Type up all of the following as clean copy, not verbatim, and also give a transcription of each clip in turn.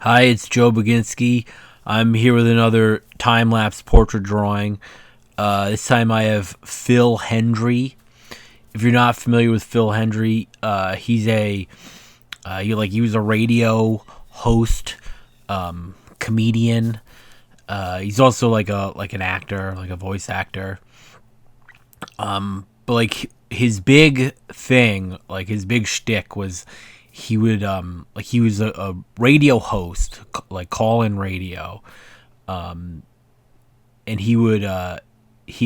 Hi, it's Joe Baginski. I'm here with another time-lapse portrait drawing. This time I have Phil Hendrie. If you're not familiar with Phil Hendrie, he was a radio host, comedian. He's also like an actor, like a voice actor. But like his big thing, like his big shtick was he was a radio host, like call-in radio, and he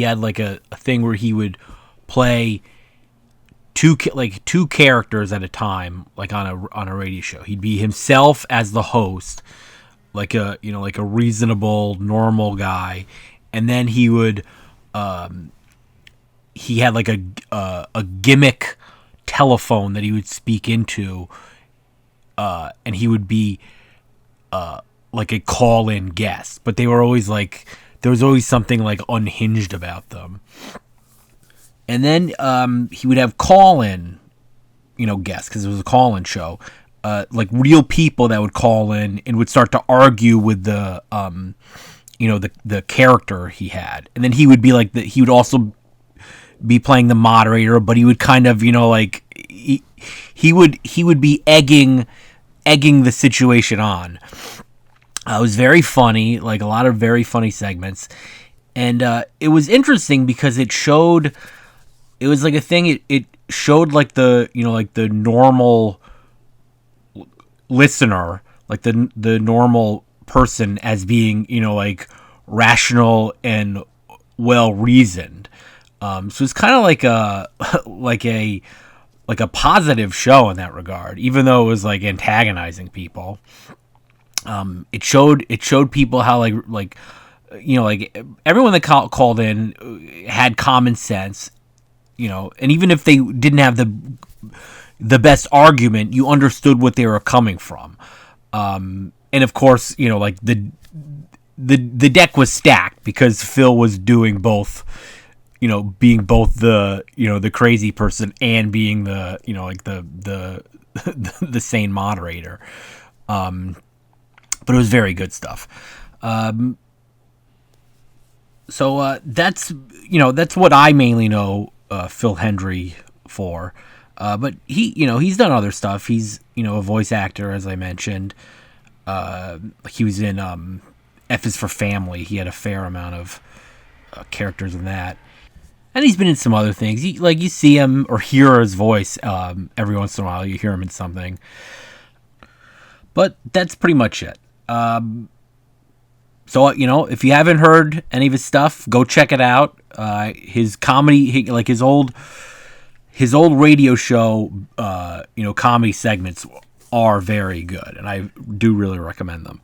had like a thing where he would play two characters at a time, like on a radio show. He'd be himself as the host, like a reasonable normal guy, and then he had like a gimmick telephone that he would speak into, and he would be like a call-in guest, but they were always like, there was always something like unhinged about them. And then he would have call-in, guests, because it was a call-in show, like real people that would call in and would start to argue with the character he had, and then he would be like he would also be playing the moderator, but he would kind of he would be egging the situation on. It was very funny, like a lot of very funny segments, and it was interesting because it was like a thing. It showed like the the normal listener, like the normal person as being rational and well reasoned. So it's kind of like a positive show in that regard, even though it was like antagonizing people. It showed people how like everyone that called in had common sense, and even if they didn't have the best argument, you understood what they were coming from. And of course, like the deck was stacked because Phil was doing both. Being both the the crazy person and being the the sane moderator. But it was very good stuff. So that's what I mainly know Phil Hendrie for. But he's done other stuff. He's a voice actor, as I mentioned. He was in F is for Family. He had a fair amount of characters in that. And he's been in some other things. You see him or hear his voice every once in a while. You hear him in something. But that's pretty much it. So, if you haven't heard any of his stuff, go check it out. His comedy, his old radio show, comedy segments are very good. And I do really recommend them.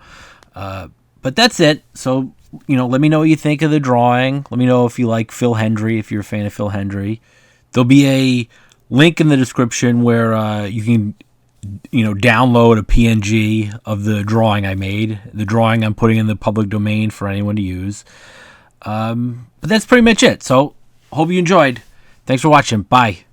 But that's it. So, let me know what you think of the drawing. Let me know if you like Phil Hendrie, if you're a fan of Phil Hendrie. There'll be a link in the description where you can, download a PNG of the drawing I made. The drawing I'm putting in the public domain for anyone to use. But that's pretty much it. So, hope you enjoyed. Thanks for watching. Bye.